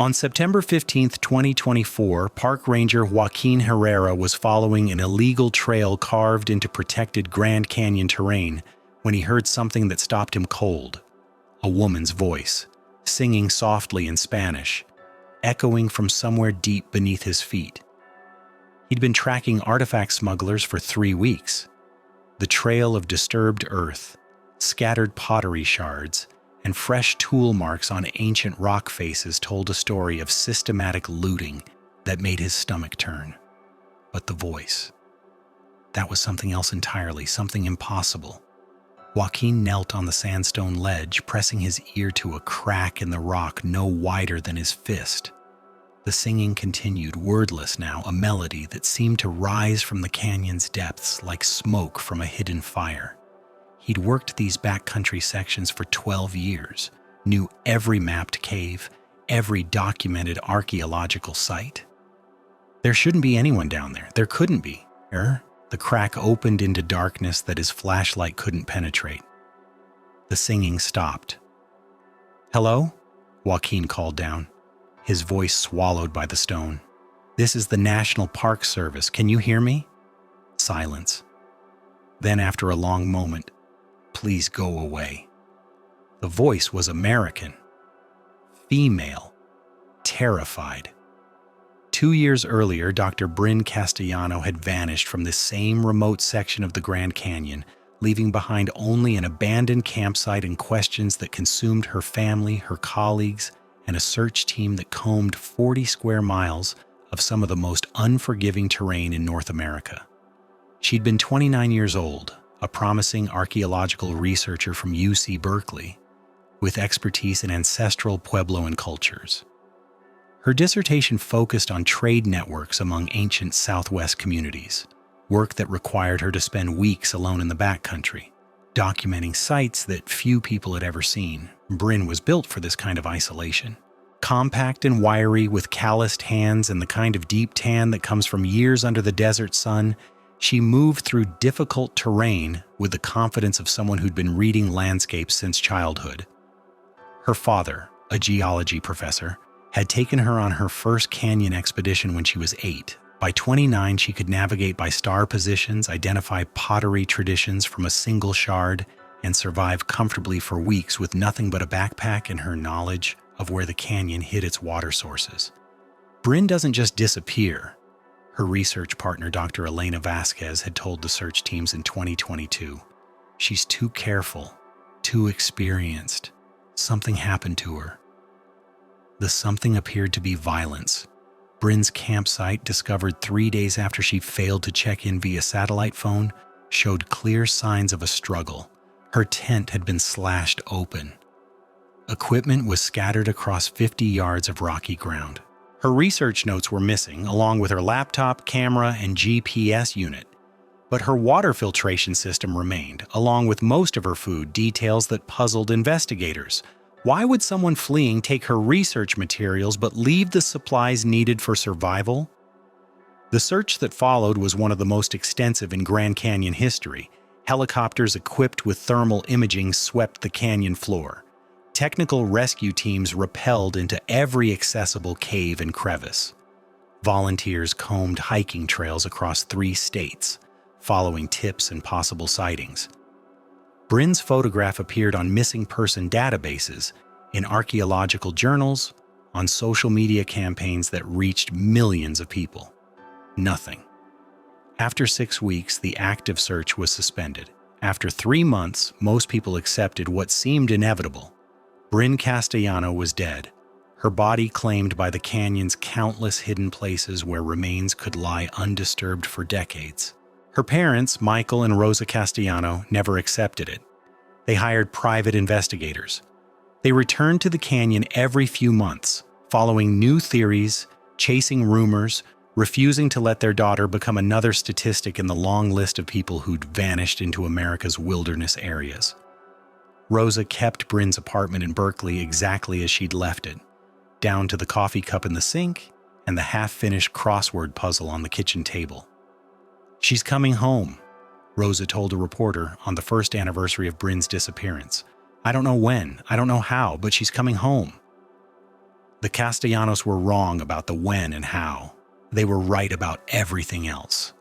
On September 15, 2024, Park Ranger Joaquin Herrera was following an illegal trail carved into protected Grand Canyon terrain when he heard something that stopped him cold. A woman's voice, singing softly in Spanish, echoing from somewhere deep beneath his feet. He'd been tracking artifact smugglers for 3 weeks. The trail of disturbed earth, scattered pottery shards, and fresh tool marks on ancient rock faces told a story of systematic looting that made his stomach turn. But the voice, that was something else entirely, something impossible. Joaquin knelt on the sandstone ledge, pressing his ear to a crack in the rock no wider than his fist. The singing continued, wordless now, a melody that seemed to rise from the canyon's depths like smoke from a hidden fire. He'd worked these backcountry sections for 12 years, knew every mapped cave, every documented archaeological site. There shouldn't be anyone down there. There couldn't be. The crack opened into darkness that his flashlight couldn't penetrate. The singing stopped. "Hello?" Joaquin called down, his voice swallowed by the stone. "This is the National Park Service. Can you hear me?" Silence. Then, after a long moment, "Please go away." The voice was American. Female. Terrified. 2 years earlier, Dr. Brin Castellano had vanished from this same remote section of the Grand Canyon, leaving behind only an abandoned campsite and questions that consumed her family, her colleagues, and a search team that combed 40 square miles of some of the most unforgiving terrain in North America. She'd been 29 years old, a promising archaeological researcher from UC Berkeley, with expertise in ancestral Puebloan cultures. Her dissertation focused on trade networks among ancient Southwest communities, work that required her to spend weeks alone in the backcountry, documenting sites that few people had ever seen. Brin was built for this kind of isolation. Compact and wiry, with calloused hands and the kind of deep tan that comes from years under the desert sun, she moved through difficult terrain with the confidence of someone who'd been reading landscapes since childhood. Her father, a geology professor, had taken her on her first canyon expedition when she was 8. By 29, she could navigate by star positions, identify pottery traditions from a single shard, and survive comfortably for weeks with nothing but a backpack and her knowledge of where the canyon hid its water sources. Brin doesn't just disappear. Her research partner, Dr. Elena Vasquez, had told the search teams in 2022, "She's too careful, too experienced. Something happened to her." The something appeared to be violence. Brin's campsite, discovered 3 days after she failed to check in via satellite phone, showed clear signs of a struggle. Her tent had been slashed open. Equipment was scattered across 50 yards of rocky ground. Her research notes were missing, along with her laptop, camera, and GPS unit. But her water filtration system remained, along with most of her food, details that puzzled investigators. Why would someone fleeing take her research materials but leave the supplies needed for survival? The search that followed was one of the most extensive in Grand Canyon history. Helicopters equipped with thermal imaging swept the canyon floor. Technical rescue teams rappelled into every accessible cave and crevice. Volunteers combed hiking trails across 3 states, following tips and possible sightings. Brin's photograph appeared on missing person databases, in archaeological journals, on social media campaigns that reached millions of people. Nothing. After 6 weeks, the active search was suspended. After 3 months, most people accepted what seemed inevitable. Brin Castellano was dead, her body claimed by the canyon's countless hidden places where remains could lie undisturbed for decades. Her parents, Michael and Rosa Castellano, never accepted it. They hired private investigators. They returned to the canyon every few months, following new theories, chasing rumors, refusing to let their daughter become another statistic in the long list of people who'd vanished into America's wilderness areas. Rosa kept Brin's apartment in Berkeley exactly as she'd left it, down to the coffee cup in the sink and the half-finished crossword puzzle on the kitchen table. "She's coming home," Rosa told a reporter on the first anniversary of Brin's disappearance. "I don't know when, I don't know how, but she's coming home." The Castellanos were wrong about the when and how. They were right about everything else.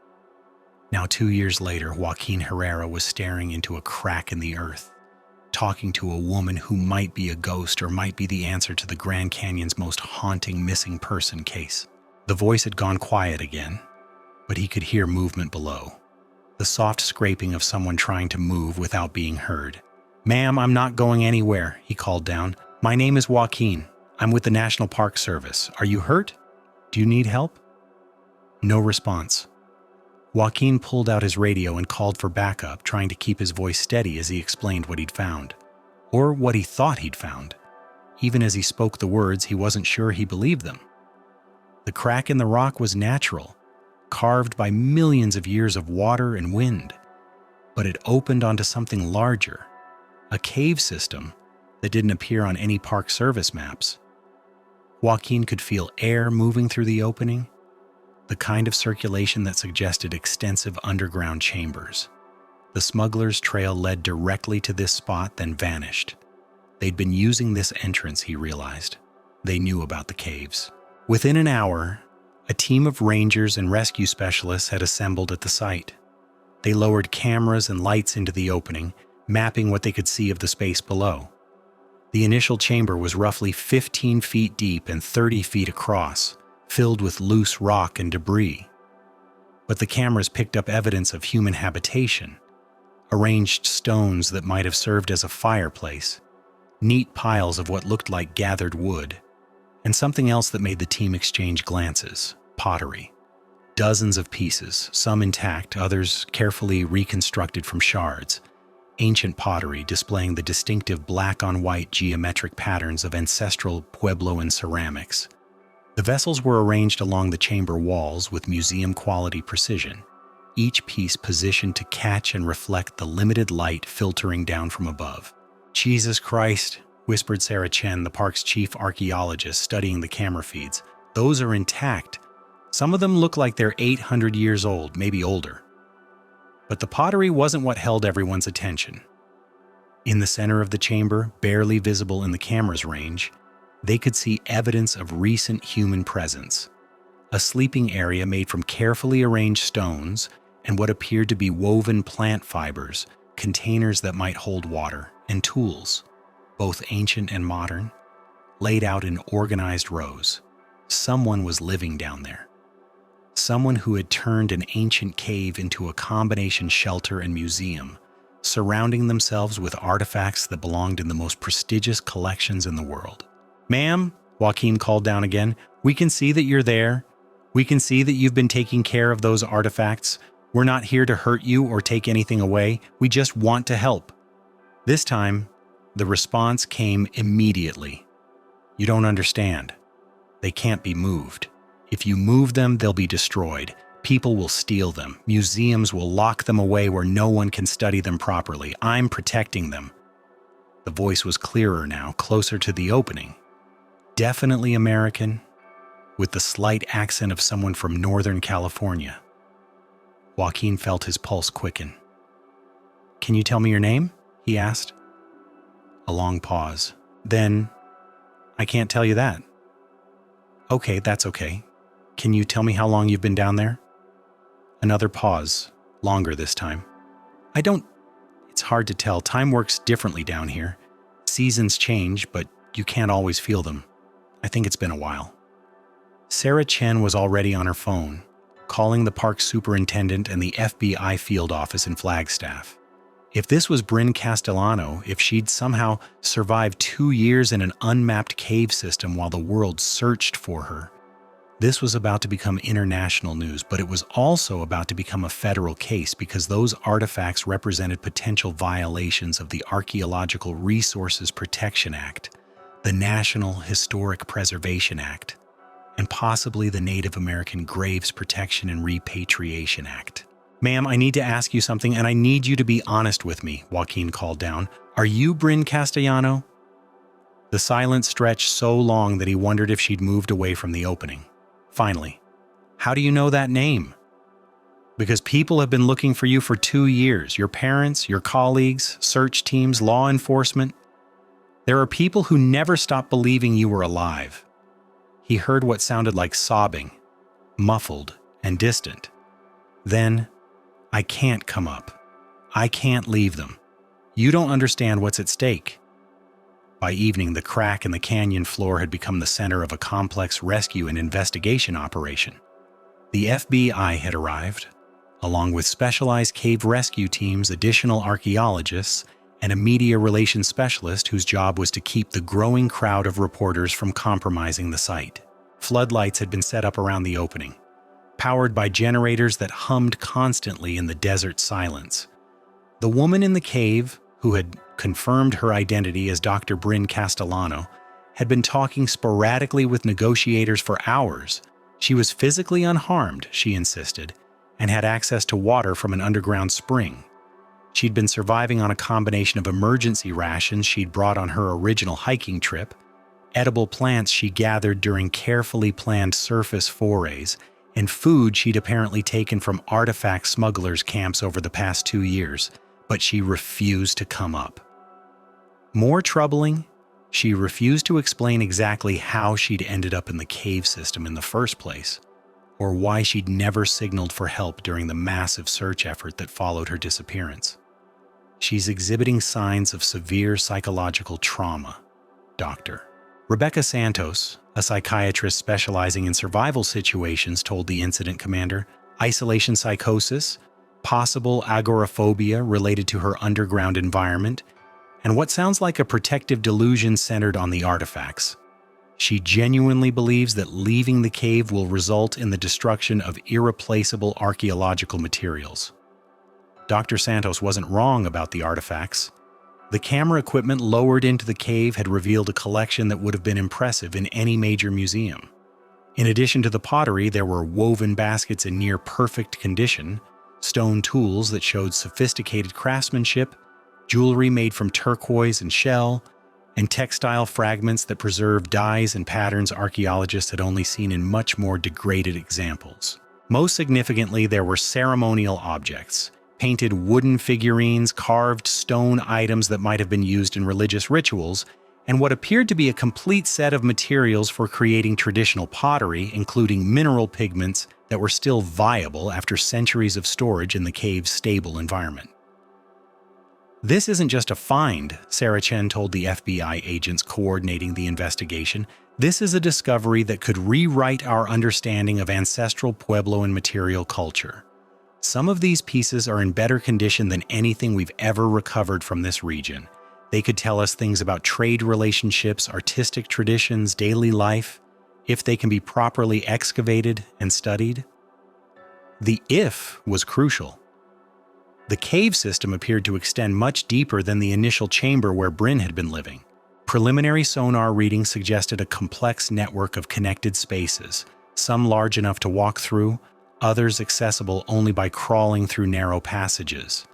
Now, 2 years later, Joaquin Herrera was staring into a crack in the earth, talking to a woman who might be a ghost or might be the answer to the Grand Canyon's most haunting missing person case. The voice had gone quiet again, but he could hear movement below. The soft scraping of someone trying to move without being heard. "Ma'am, I'm not going anywhere," he called down. "My name is Joaquin. I'm with the National Park Service. Are you hurt? Do you need help?" No response. Joaquin pulled out his radio and called for backup, trying to keep his voice steady as he explained what he'd found. Or what he thought he'd found. Even as he spoke the words, he wasn't sure he believed them. The crack in the rock was natural, carved by millions of years of water and wind. But it opened onto something larger, a cave system that didn't appear on any Park Service maps. Joaquin could feel air moving through the opening, the kind of circulation that suggested extensive underground chambers. The smuggler's trail led directly to this spot, then vanished. They'd been using this entrance, he realized. They knew about the caves. Within an hour, a team of rangers and rescue specialists had assembled at the site. They lowered cameras and lights into the opening, mapping what they could see of the space below. The initial chamber was roughly 15 feet deep and 30 feet across, filled with loose rock and debris. But the cameras picked up evidence of human habitation, arranged stones that might have served as a fireplace, neat piles of what looked like gathered wood, and something else that made the team exchange glances: pottery. Dozens of pieces, some intact, others carefully reconstructed from shards. Ancient pottery displaying the distinctive black-on-white geometric patterns of ancestral Puebloan ceramics. The vessels were arranged along the chamber walls with museum-quality precision, each piece positioned to catch and reflect the limited light filtering down from above. "Jesus Christ," whispered Sarah Chen, the park's chief archaeologist, studying the camera feeds. "Those are intact. Some of them look like they're 800 years old, maybe older." But the pottery wasn't what held everyone's attention. In the center of the chamber, barely visible in the camera's range, they could see evidence of recent human presence. A sleeping area made from carefully arranged stones and what appeared to be woven plant fibers, containers that might hold water, and tools, both ancient and modern, laid out in organized rows. Someone was living down there. Someone who had turned an ancient cave into a combination shelter and museum, surrounding themselves with artifacts that belonged in the most prestigious collections in the world. "Ma'am," Joaquin called down again, "we can see that you're there. We can see that you've been taking care of those artifacts. We're not here to hurt you or take anything away. We just want to help." This time, the response came immediately. "You don't understand. They can't be moved. If you move them, they'll be destroyed. People will steal them. Museums will lock them away where no one can study them properly. I'm protecting them." The voice was clearer now, closer to the opening. Definitely American, with the slight accent of someone from Northern California. Joaquin felt his pulse quicken. "Can you tell me your name?" he asked. A long pause. Then, "I can't tell you that." "Okay, that's okay. Can you tell me how long you've been down there?" Another pause, longer this time. It's hard to tell. Time works differently down here. Seasons change, but you can't always feel them. I think it's been a while." Sarah Chen was already on her phone, calling the park superintendent and the FBI field office in Flagstaff. If this was Brin Castellano, if she'd somehow survived 2 years in an unmapped cave system while the world searched for her, this was about to become international news, but it was also about to become a federal case because those artifacts represented potential violations of the Archaeological Resources Protection Act, the National Historic Preservation Act, and possibly the Native American Graves Protection and Repatriation Act. "Ma'am, I need to ask you something, and I need you to be honest with me," Joaquin called down. "Are you Brin Castellano?" The silence stretched so long that he wondered if she'd moved away from the opening. Finally, "How do you know that name?" "Because people have been looking for you for 2 years. Your parents, your colleagues, search teams, law enforcement. There are people who never stop believing you were alive. he heard what sounded like sobbing, muffled and distant. Then, "I can't come up. I can't leave them. You don't understand what's at stake." By evening, the crack in the canyon floor had become the center of a complex rescue and investigation operation. The FBI had arrived, along with specialized cave rescue teams, additional archaeologists, and a media relations specialist whose job was to keep the growing crowd of reporters from compromising the site. Floodlights had been set up around the opening, powered by generators that hummed constantly in the desert silence. The woman in the cave, who had confirmed her identity as Dr. Brin Castellano, had been talking sporadically with negotiators for hours. She was physically unharmed, she insisted, and had access to water from an underground spring. She'd been surviving on a combination of emergency rations she'd brought on her original hiking trip, edible plants she gathered during carefully planned surface forays, and food she'd apparently taken from artifact smugglers' camps over the past 2 years, but she refused to come up. More troubling, she refused to explain exactly how she'd ended up in the cave system in the first place, or why she'd never signaled for help during the massive search effort that followed her disappearance. "She's exhibiting signs of severe psychological trauma, Doctor." Rebecca Santos, a psychiatrist specializing in survival situations, told the incident commander. "Isolation psychosis, possible agoraphobia related to her underground environment, and what sounds like a protective delusion centered on the artifacts. She genuinely believes that leaving the cave will result in the destruction of irreplaceable archaeological materials." Dr. Santos wasn't wrong about the artifacts. The camera equipment lowered into the cave had revealed a collection that would have been impressive in any major museum. In addition to the pottery, there were woven baskets in near-perfect condition, stone tools that showed sophisticated craftsmanship, jewelry made from turquoise and shell, and textile fragments that preserved dyes and patterns archaeologists had only seen in much more degraded examples. Most significantly, there were ceremonial objects, painted wooden figurines, carved stone items that might have been used in religious rituals, and what appeared to be a complete set of materials for creating traditional pottery, including mineral pigments that were still viable after centuries of storage in the cave's stable environment. "This isn't just a find," Sarah Chen told the FBI agents coordinating the investigation. "This is a discovery that could rewrite our understanding of ancestral Puebloan material culture. Some of these pieces are in better condition than anything we've ever recovered from this region. They could tell us things about trade relationships, artistic traditions, daily life, if they can be properly excavated and studied." The "if" was crucial. The cave system appeared to extend much deeper than the initial chamber where Brin had been living. Preliminary sonar readings suggested a complex network of connected spaces, some large enough to walk through, others accessible only by crawling through narrow passages.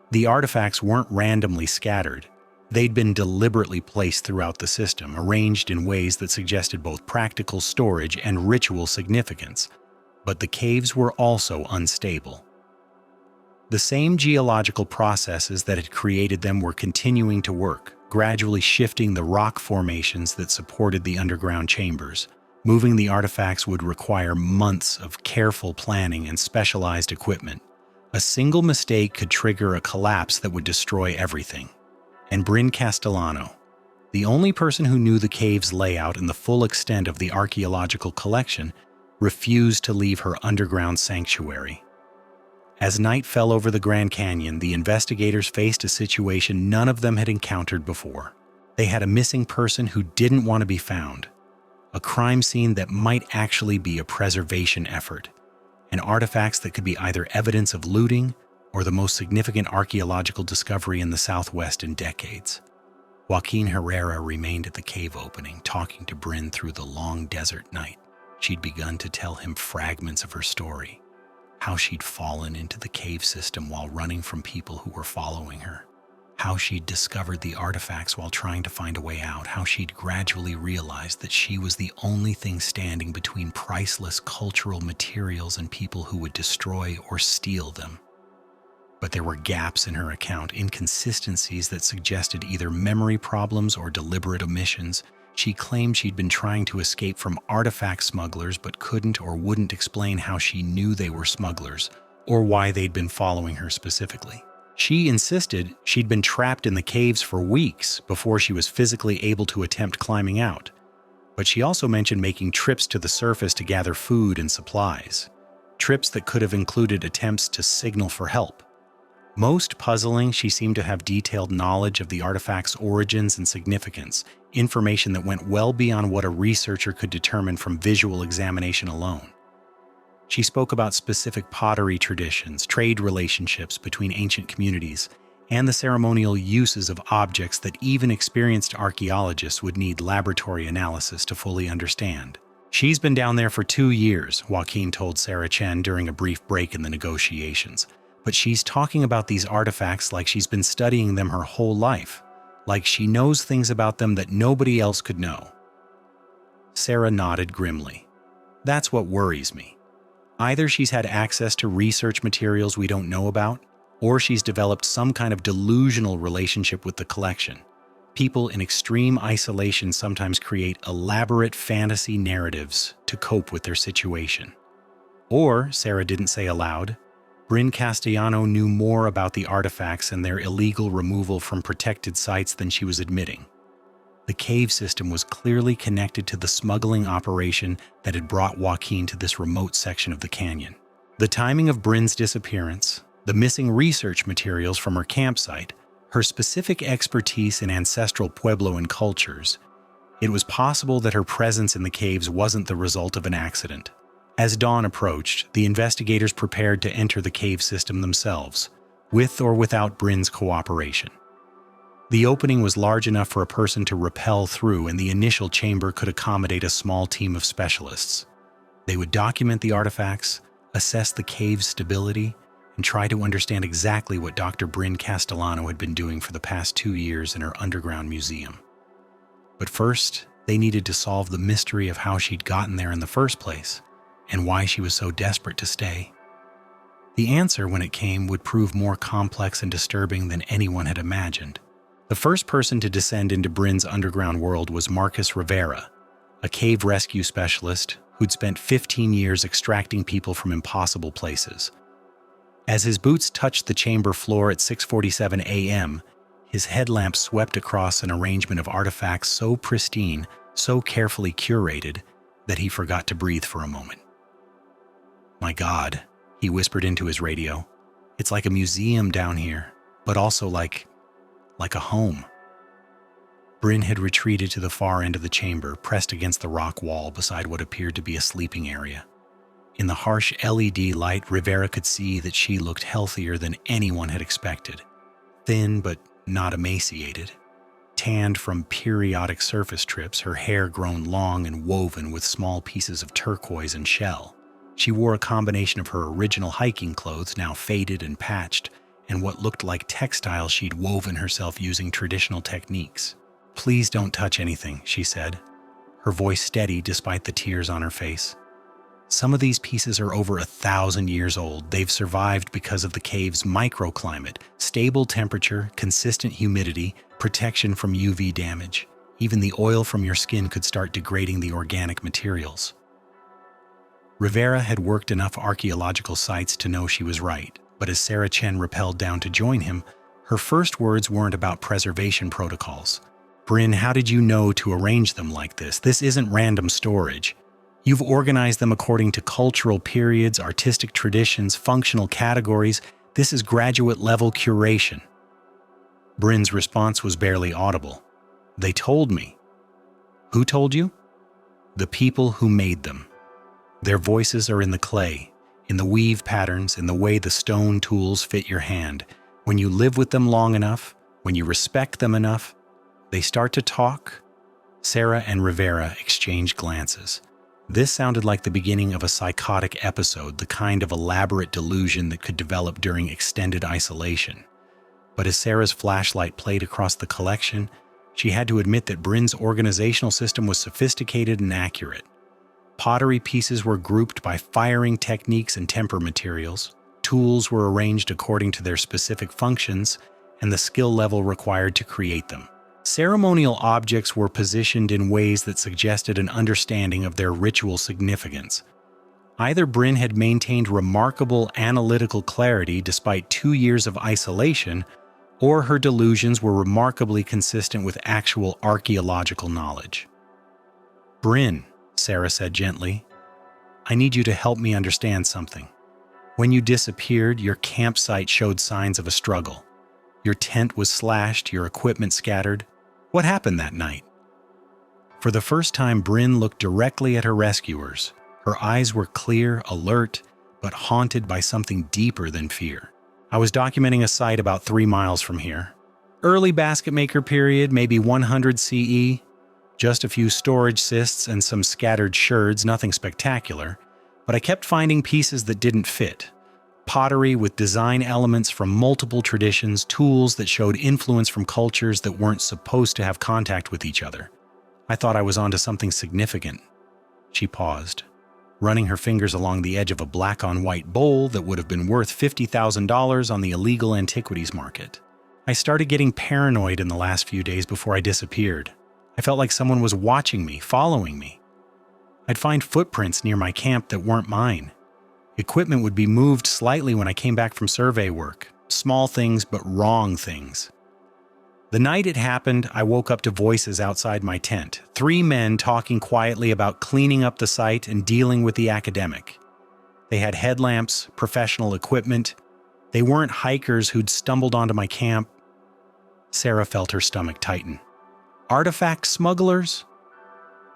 The artifacts weren't randomly scattered. They'd been deliberately placed throughout the system, arranged in ways that suggested both practical storage and ritual significance. But the caves were also unstable. The same geological processes that had created them were continuing to work, gradually shifting the rock formations that supported the underground chambers. Moving the artifacts would require months of careful planning and specialized equipment. A single mistake could trigger a collapse that would destroy everything. And Brin Castellano, the only person who knew the cave's layout and the full extent of the archaeological collection, refused to leave her underground sanctuary. As night fell over the Grand Canyon, the investigators faced a situation none of them had encountered before. They had a missing person who didn't want to be found, a crime scene that might actually be a preservation effort, and artifacts that could be either evidence of looting or the most significant archaeological discovery in the Southwest in decades. Joaquin Herrera remained at the cave opening, talking to Brin through the long desert night. She'd begun to tell him fragments of her story, how she'd fallen into the cave system while running from people who were following her, how she'd discovered the artifacts while trying to find a way out, how she'd gradually realized that she was the only thing standing between priceless cultural materials and people who would destroy or steal them. But there were gaps in her account, inconsistencies that suggested either memory problems or deliberate omissions. She claimed she'd been trying to escape from artifact smugglers but couldn't or wouldn't explain how she knew they were smugglers or why they'd been following her specifically. She insisted she'd been trapped in the caves for weeks before she was physically able to attempt climbing out, but she also mentioned making trips to the surface to gather food and supplies, trips that could have included attempts to signal for help. Most puzzling, she seemed to have detailed knowledge of the artifact's origins and significance, information that went well beyond what a researcher could determine from visual examination alone. She spoke about specific pottery traditions, trade relationships between ancient communities, and the ceremonial uses of objects that even experienced archaeologists would need laboratory analysis to fully understand. She's been down there for 2 years, Joaquin told Sarah Chen during a brief break in the negotiations. But she's talking about these artifacts like she's been studying them her whole life, like she knows things about them that nobody else could know. Sarah nodded grimly. That's what worries me. Either she's had access to research materials we don't know about, or she's developed some kind of delusional relationship with the collection. People in extreme isolation sometimes create elaborate fantasy narratives to cope with their situation. Or, Sarah didn't say aloud, Brin Castellano knew more about the artifacts and their illegal removal from protected sites than she was admitting. The cave system was clearly connected to the smuggling operation that had brought Joaquin to this remote section of the canyon. The timing of Brin's disappearance, the missing research materials from her campsite, her specific expertise in ancestral Puebloan cultures, it was possible that her presence in the caves wasn't the result of an accident. As dawn approached, the investigators prepared to enter the cave system themselves, with or without Brin's cooperation. The opening was large enough for a person to rappel through, and the initial chamber could accommodate a small team of specialists. They would document the artifacts, assess the cave's stability, and try to understand exactly what Dr. Brin Castellano had been doing for the past 2 years in her underground museum. But first, they needed to solve the mystery of how she'd gotten there in the first place, and why she was so desperate to stay. The answer, when it came, would prove more complex and disturbing than anyone had imagined. The first person to descend into Brin's underground world was Marcus Rivera, a cave rescue specialist who'd spent 15 years extracting people from impossible places. As his boots touched the chamber floor at 6:47 a.m., his headlamp swept across an arrangement of artifacts so pristine, so carefully curated, that he forgot to breathe for a moment. "My God," he whispered into his radio. "It's like a museum down here, but also like a home." Brin had retreated to the far end of the chamber, pressed against the rock wall beside what appeared to be a sleeping area. In the harsh LED light, Rivera could see that she looked healthier than anyone had expected. Thin but not emaciated. Tanned from periodic surface trips, her hair grown long and woven with small pieces of turquoise and shell. She wore a combination of her original hiking clothes, now faded and patched, and what looked like textiles she'd woven herself using traditional techniques. "Please don't touch anything," she said, her voice steady despite the tears on her face. "Some of these pieces are over 1,000 years old. They've survived because of the cave's microclimate, stable temperature, consistent humidity, protection from UV damage. Even the oil from your skin could start degrading the organic materials." Rivera had worked enough archaeological sites to know she was right, but as Sarah Chen rappelled down to join him, her first words weren't about preservation protocols. "Brin, how did you know to arrange them like this? This isn't random storage. You've organized them according to cultural periods, artistic traditions, functional categories. This is graduate-level curation." Brin's response was barely audible. "They told me." "Who told you?" "The people who made them. Their voices are in the clay, in the weave patterns, in the way the stone tools fit your hand. When you live with them long enough, when you respect them enough, they start to talk." Sarah and Rivera exchanged glances. This sounded like the beginning of a psychotic episode, the kind of elaborate delusion that could develop during extended isolation. But as Sarah's flashlight played across the collection, she had to admit that Brin's organizational system was sophisticated and accurate. Pottery pieces were grouped by firing techniques and temper materials. Tools were arranged according to their specific functions and the skill level required to create them. Ceremonial objects were positioned in ways that suggested an understanding of their ritual significance. Either Brin had maintained remarkable analytical clarity despite 2 years of isolation, or her delusions were remarkably consistent with actual archaeological knowledge. "Brin," Sarah said gently, "I need you to help me understand something. When you disappeared, your campsite showed signs of a struggle. Your tent was slashed, your equipment scattered. What happened that night?" For the first time, Brin looked directly at her rescuers. Her eyes were clear, alert, but haunted by something deeper than fear. "I was documenting a site about 3 miles from here. Early basket maker period, maybe 100 CE. Just a few storage cysts and some scattered sherds, nothing spectacular. But I kept finding pieces that didn't fit. Pottery with design elements from multiple traditions, tools that showed influence from cultures that weren't supposed to have contact with each other. I thought I was onto something significant." She paused, running her fingers along the edge of a black-on-white bowl that would have been worth $50,000 on the illegal antiquities market. "I started getting paranoid in the last few days before I disappeared. I felt like someone was watching me, following me. I'd find footprints near my camp that weren't mine. Equipment would be moved slightly when I came back from survey work. Small things, but wrong things. The night it happened, I woke up to voices outside my tent. 3 men talking quietly about cleaning up the site and dealing with the academic. They had headlamps, professional equipment. They weren't hikers who'd stumbled onto my camp." Sarah felt her stomach tighten. "Artifact smugglers?"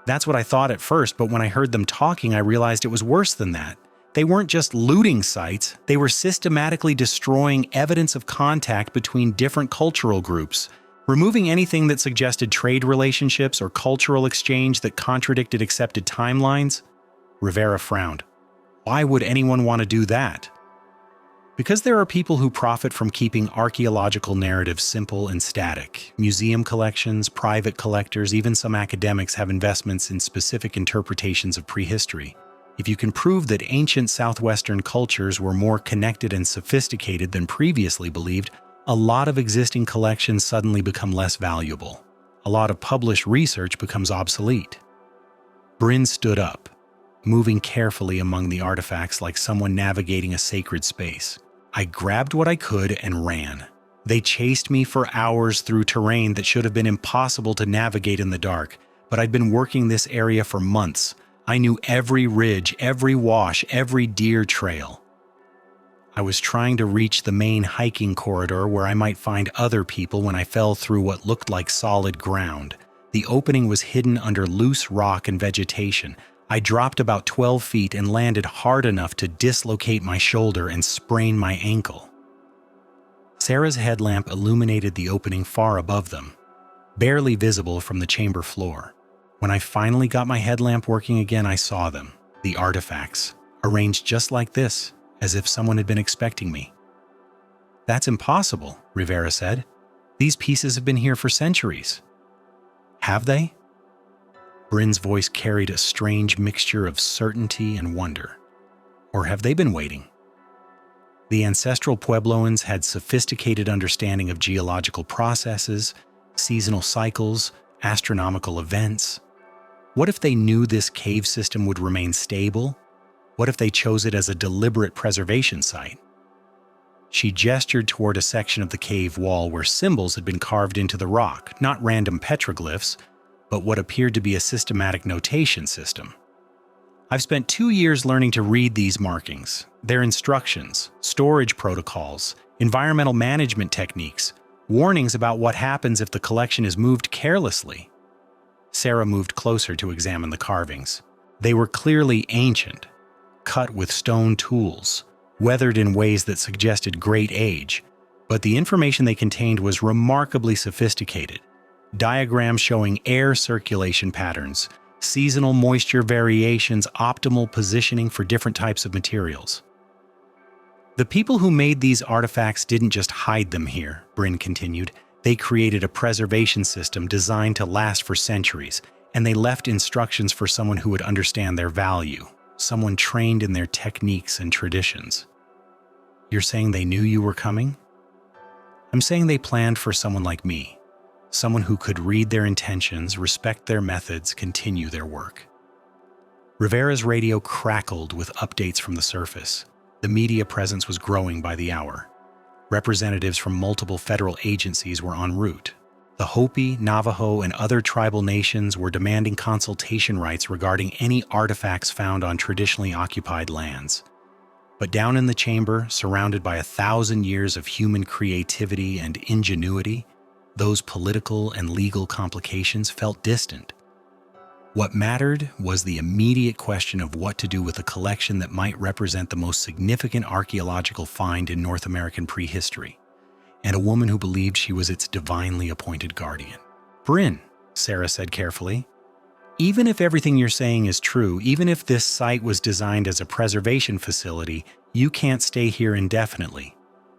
"That's what I thought at first, but when I heard them talking, I realized it was worse than that. They weren't just looting sites, they were systematically destroying evidence of contact between different cultural groups, removing anything that suggested trade relationships or cultural exchange that contradicted accepted timelines." Rivera frowned. "Why would anyone want to do that?" "Because there are people who profit from keeping archaeological narratives simple and static. Museum collections, private collectors, even some academics have investments in specific interpretations of prehistory. If you can prove that ancient southwestern cultures were more connected and sophisticated than previously believed, a lot of existing collections suddenly become less valuable. A lot of published research becomes obsolete." Brin stood up, moving carefully among the artifacts like someone navigating a sacred space. "I grabbed what I could and ran. They chased me for hours through terrain that should have been impossible to navigate in the dark, but I'd been working this area for months. I knew every ridge, every wash, every deer trail. I was trying to reach the main hiking corridor where I might find other people when I fell through what looked like solid ground. The opening was hidden under loose rock and vegetation. I dropped about 12 feet and landed hard enough to dislocate my shoulder and sprain my ankle." Sarah's headlamp illuminated the opening far above them, barely visible from the chamber floor. "When I finally got my headlamp working again, I saw them, the artifacts, arranged just like this, as if someone had been expecting me." "That's impossible," Rivera said. "These pieces have been here for centuries." "Have they?" Brin's voice carried a strange mixture of certainty and wonder. "Or have they been waiting?" The ancestral Puebloans had sophisticated understanding of geological processes, seasonal cycles, astronomical events. What if they knew this cave system would remain stable? What if they chose it as a deliberate preservation site? She gestured toward a section of the cave wall where symbols had been carved into the rock, not random petroglyphs, but what appeared to be a systematic notation system. "I've spent 2 years learning to read these markings. They're instructions, storage protocols, environmental management techniques, warnings about what happens if the collection is moved carelessly." Sarah moved closer to examine the carvings. They were clearly ancient, cut with stone tools, weathered in ways that suggested great age, but the information they contained was remarkably sophisticated. Diagrams showing air circulation patterns, seasonal moisture variations, optimal positioning for different types of materials. "The people who made these artifacts didn't just hide them here," Brin continued. "They created a preservation system designed to last for centuries, and they left instructions for someone who would understand their value, someone trained in their techniques and traditions." "You're saying they knew you were coming?" "I'm saying they planned for someone like me. someone who could read their intentions, respect their methods, continue their work. Rivera's radio crackled with updates from the surface. The media presence was growing by the hour. Representatives from multiple federal agencies were en route. The Hopi, Navajo, and other tribal nations were demanding consultation rights regarding any artifacts found on traditionally occupied lands. But down in the chamber, surrounded by 1,000 years of human creativity and ingenuity, those political and legal complications felt distant. What mattered was the immediate question of what to do with a collection that might represent the most significant archaeological find in North American prehistory, and a woman who believed she was its divinely appointed guardian. "Brin," Sarah said carefully, "even if everything you're saying is true, even if this site was designed as a preservation facility, you can't stay here indefinitely.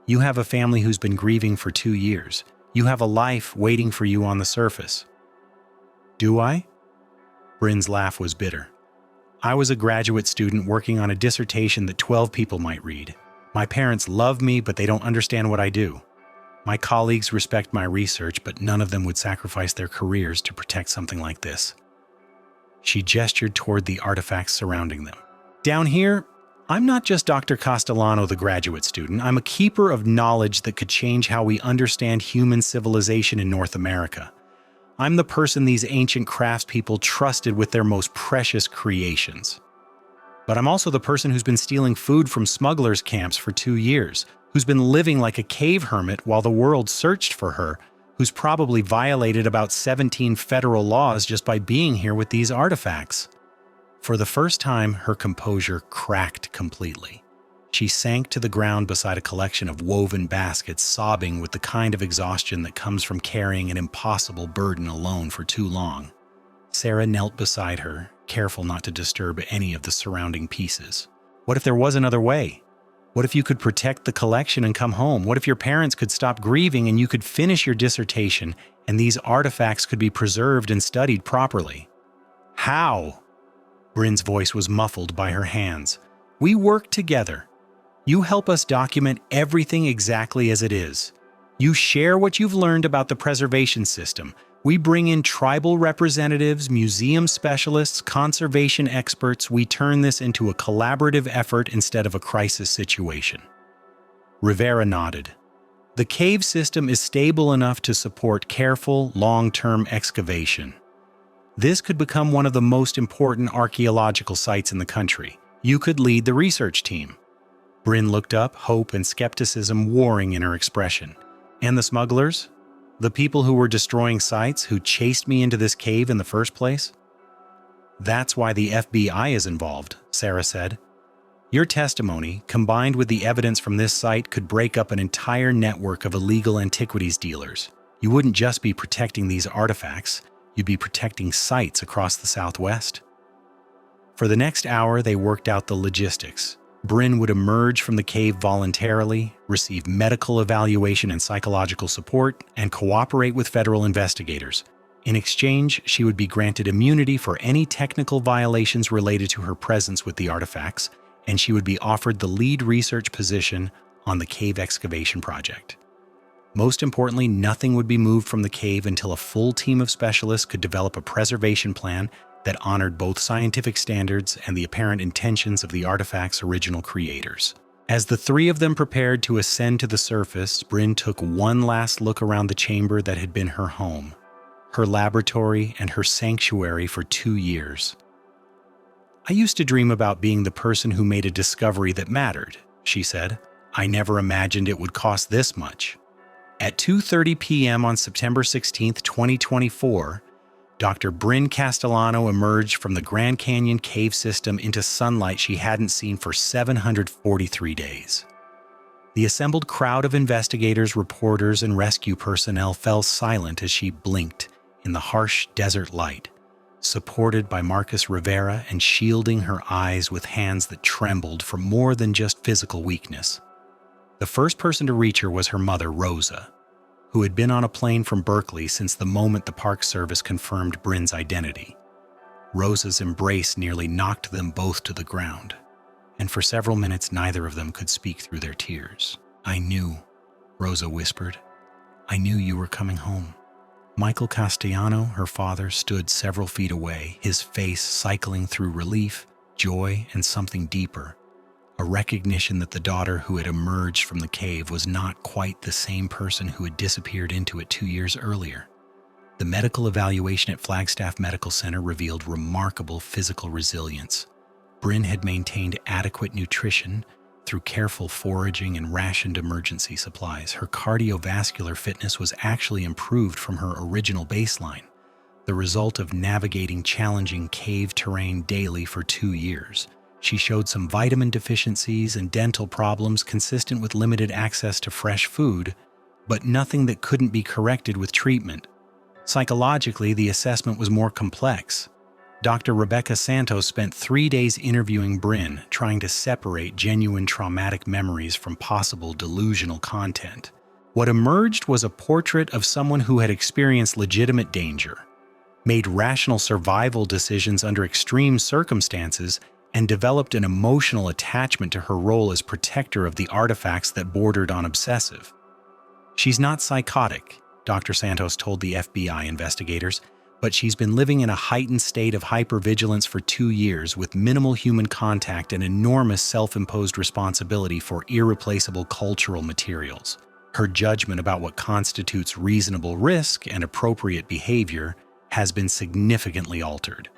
You have a family who's been grieving for 2 years. You have a life waiting for you on the surface." "Do I?" Brin's laugh was bitter. "I was a graduate student working on a dissertation that 12 people might read. My parents love me, but they don't understand what I do. My colleagues respect my research, but none of them would sacrifice their careers to protect something like this." She gestured toward the artifacts surrounding them. "Down here, I'm not just Dr. Castellano, the graduate student. I'm a keeper of knowledge that could change how we understand human civilization in North America. I'm the person these ancient craftspeople trusted with their most precious creations. But I'm also the person who's been stealing food from smugglers' camps for 2 years, who's been living like a cave hermit while the world searched for her, who's probably violated about 17 federal laws just by being here with these artifacts." For the first time, her composure cracked completely. She sank to the ground beside a collection of woven baskets, sobbing with the kind of exhaustion that comes from carrying an impossible burden alone for too long. Sarah knelt beside her, careful not to disturb any of the surrounding pieces. What if there was another way? What if you could protect the collection and come home? What if your parents could stop grieving and you could finish your dissertation and these artifacts could be preserved and studied properly? "How?" Brin's voice was muffled by her hands. "We work together. You help us document everything exactly as it is. You share what you've learned about the preservation system. We bring in tribal representatives, museum specialists, conservation experts. We turn this into a collaborative effort instead of a crisis situation." Rivera nodded. "The cave system is stable enough to support careful, long-term excavation. This could become one of the most important archaeological sites in the country. You could lead the research team." Brin looked up, hope and skepticism warring in her expression. "And the smugglers? The people who were destroying sites, who chased me into this cave in the first place?" "That's why the FBI is involved," Sarah said. "Your testimony, combined with the evidence from this site, could break up an entire network of illegal antiquities dealers. You wouldn't just be protecting these artifacts, you'd be protecting sites across the Southwest." For the next hour, they worked out the logistics. Brin would emerge from the cave voluntarily, receive medical evaluation and psychological support, and cooperate with federal investigators. In exchange, she would be granted immunity for any technical violations related to her presence with the artifacts, and she would be offered the lead research position on the cave excavation project. Most importantly, nothing would be moved from the cave until a full team of specialists could develop a preservation plan that honored both scientific standards and the apparent intentions of the artifact's original creators. As the three of them prepared to ascend to the surface, Brin took one last look around the chamber that had been her home, her laboratory and her sanctuary for 2 years. "I used to dream about being the person who made a discovery that mattered," she said. "I never imagined it would cost this much." At 2:30 p.m. on September 16, 2024, Dr. Brin Castellano emerged from the Grand Canyon cave system into sunlight she hadn't seen for 743 days. The assembled crowd of investigators, reporters, and rescue personnel fell silent as she blinked in the harsh desert light, supported by Marcus Rivera and shielding her eyes with hands that trembled from more than just physical weakness. The first person to reach her was her mother, Rosa, who had been on a plane from Berkeley since the moment the Park Service confirmed Brin's identity. Rosa's embrace nearly knocked them both to the ground, and for several minutes neither of them could speak through their tears. "I knew," Rosa whispered. "I knew you were coming home." Michael Castellano, her father, stood several feet away, his face cycling through relief, joy, and something deeper, a recognition that the daughter who had emerged from the cave was not quite the same person who had disappeared into it 2 years earlier. The medical evaluation at Flagstaff Medical Center revealed remarkable physical resilience. Brin had maintained adequate nutrition through careful foraging and rationed emergency supplies. Her cardiovascular fitness was actually improved from her original baseline, the result of navigating challenging cave terrain daily for 2 years. She showed some vitamin deficiencies and dental problems consistent with limited access to fresh food, but nothing that couldn't be corrected with treatment. Psychologically, the assessment was more complex. Dr. Rebecca Santos spent 3 days interviewing Brin, trying to separate genuine traumatic memories from possible delusional content. What emerged was a portrait of someone who had experienced legitimate danger, made rational survival decisions under extreme circumstances, and developed an emotional attachment to her role as protector of the artifacts that bordered on obsessive. "She's not psychotic," Dr. Santos told the FBI investigators, "but she's been living in a heightened state of hypervigilance for 2 years with minimal human contact and enormous self-imposed responsibility for irreplaceable cultural materials. Her judgment about what constitutes reasonable risk and appropriate behavior has been significantly altered."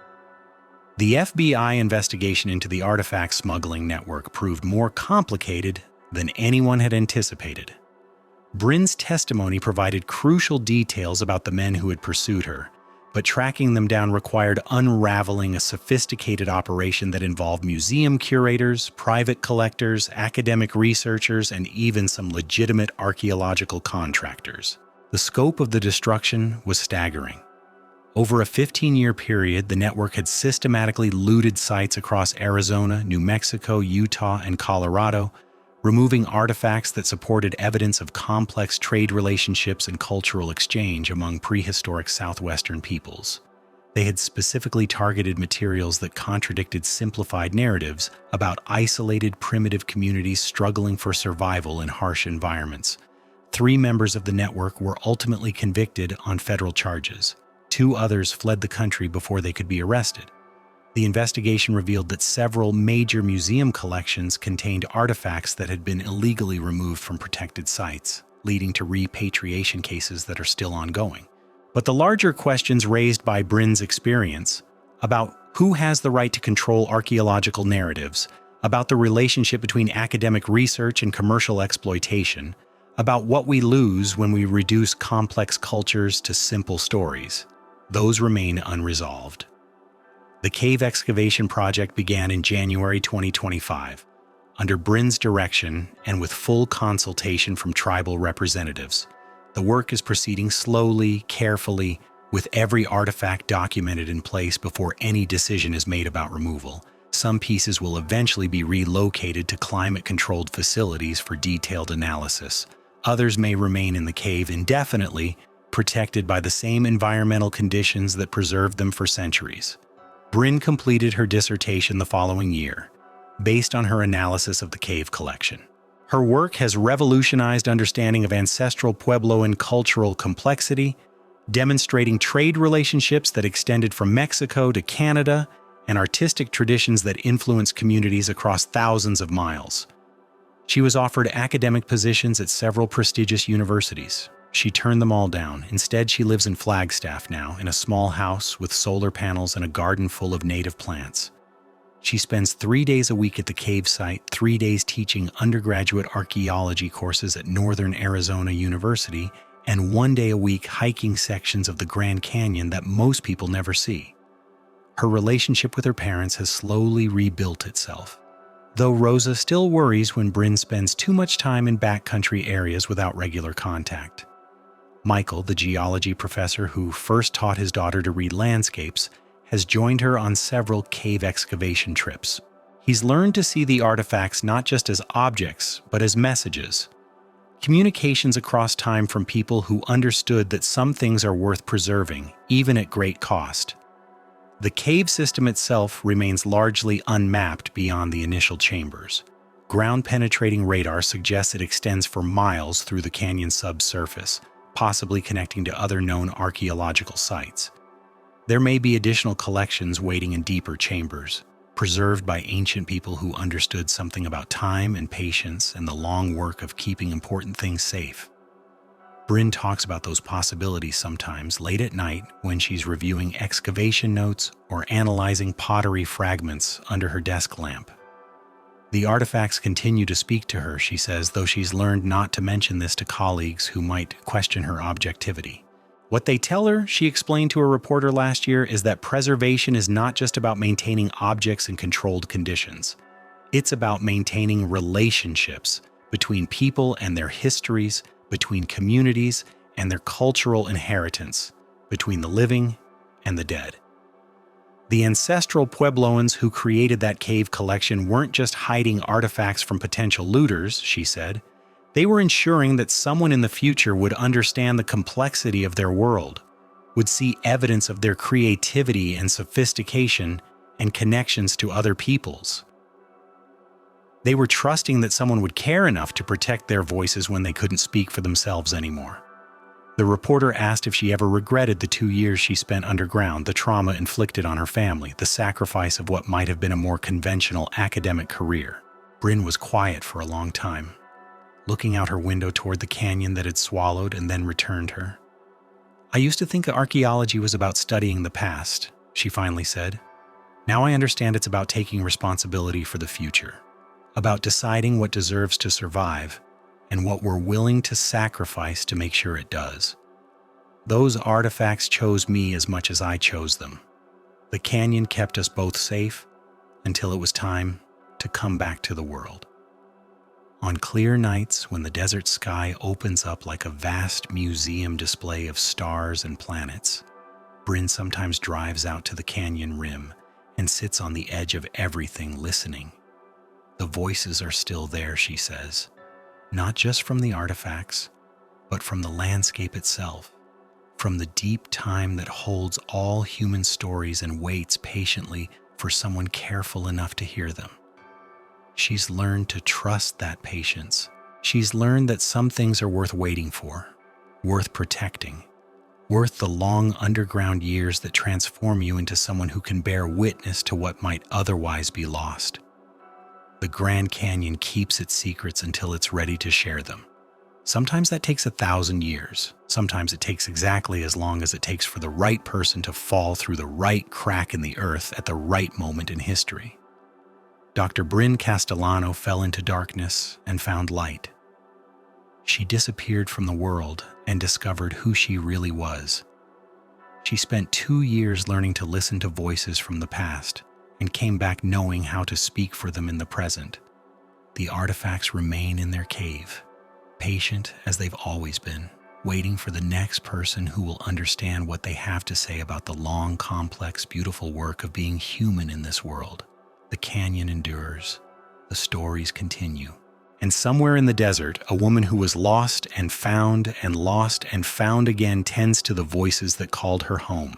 The FBI investigation into the artifact smuggling network proved more complicated than anyone had anticipated. Brin's testimony provided crucial details about the men who had pursued her, but tracking them down required unraveling a sophisticated operation that involved museum curators, private collectors, academic researchers, and even some legitimate archaeological contractors. The scope of the destruction was staggering. Over a 15-year period, the network had systematically looted sites across Arizona, New Mexico, Utah, and Colorado, removing artifacts that supported evidence of complex trade relationships and cultural exchange among prehistoric southwestern peoples. They had specifically targeted materials that contradicted simplified narratives about isolated primitive communities struggling for survival in harsh environments. 3 members of the network were ultimately convicted on federal charges. 2 others fled the country before they could be arrested. The investigation revealed that several major museum collections contained artifacts that had been illegally removed from protected sites, leading to repatriation cases that are still ongoing. But the larger questions raised by Brin's experience about who has the right to control archaeological narratives, about the relationship between academic research and commercial exploitation, about what we lose when we reduce complex cultures to simple stories, those remain unresolved. The cave excavation project began in January 2025, under Brin's direction and with full consultation from tribal representatives. The work is proceeding slowly, carefully, with every artifact documented in place before any decision is made about removal. Some pieces will eventually be relocated to climate-controlled facilities for detailed analysis. Others may remain in the cave indefinitely, protected by the same environmental conditions that preserved them for centuries. Brin completed her dissertation the following year, based on her analysis of the cave collection. Her work has revolutionized understanding of ancestral Puebloan cultural complexity, demonstrating trade relationships that extended from Mexico to Canada and artistic traditions that influence communities across thousands of miles. She was offered academic positions at several prestigious universities. She turned them all down. Instead, she lives in Flagstaff now, in a small house with solar panels and a garden full of native plants. She spends 3 days a week at the cave site, 3 days teaching undergraduate archaeology courses at Northern Arizona University, and 1 day a week hiking sections of the Grand Canyon that most people never see. Her relationship with her parents has slowly rebuilt itself, though Rosa still worries when Brin spends too much time in backcountry areas without regular contact. Michael, the geology professor who first taught his daughter to read landscapes, has joined her on several cave excavation trips. He's learned to see the artifacts not just as objects, but as messages. Communications across time from people who understood that some things are worth preserving, even at great cost. The cave system itself remains largely unmapped beyond the initial chambers. Ground-penetrating radar suggests it extends for miles through the canyon's subsurface, possibly connecting to other known archaeological sites. There may be additional collections waiting in deeper chambers, preserved by ancient people who understood something about time and patience and the long work of keeping important things safe. Brin talks about those possibilities sometimes late at night when she's reviewing excavation notes or analyzing pottery fragments under her desk lamp. The artifacts continue to speak to her, she says, though she's learned not to mention this to colleagues who might question her objectivity. What they tell her, she explained to a reporter last year, is that preservation is not just about maintaining objects in controlled conditions. It's about maintaining relationships between people and their histories, between communities and their cultural inheritance, between the living and the dead. The ancestral Puebloans who created that cave collection weren't just hiding artifacts from potential looters, she said. They were ensuring that someone in the future would understand the complexity of their world, would see evidence of their creativity and sophistication and connections to other peoples. They were trusting that someone would care enough to protect their voices when they couldn't speak for themselves anymore. The reporter asked if she ever regretted the 2 years she spent underground, the trauma inflicted on her family, the sacrifice of what might have been a more conventional academic career. Brin was quiet for a long time, looking out her window toward the canyon that had swallowed and then returned her. "I used to think archaeology was about studying the past," she finally said. "Now I understand it's about taking responsibility for the future, about deciding what deserves to survive and what we're willing to sacrifice to make sure it does. Those artifacts chose me as much as I chose them. The canyon kept us both safe until it was time to come back to the world." On clear nights, when the desert sky opens up like a vast museum display of stars and planets, Brin sometimes drives out to the canyon rim and sits on the edge of everything listening. The voices are still there, she says, not just from the artifacts, but from the landscape itself, from the deep time that holds all human stories and waits patiently for someone careful enough to hear them. She's learned to trust that patience. She's learned that some things are worth waiting for, worth protecting, worth the long underground years that transform you into someone who can bear witness to what might otherwise be lost. The Grand Canyon keeps its secrets until it's ready to share them. Sometimes that takes 1,000 years. Sometimes it takes exactly as long as it takes for the right person to fall through the right crack in the earth at the right moment in history. Dr. Brin Castellano fell into darkness and found light. She disappeared from the world and discovered who she really was. She spent 2 years learning to listen to voices from the past and came back knowing how to speak for them in the present. The artifacts remain in their cave, patient as they've always been, waiting for the next person who will understand what they have to say about the long, complex, beautiful work of being human in this world. The canyon endures. The stories continue. And somewhere in the desert, a woman who was lost and found again tends to the voices that called her home.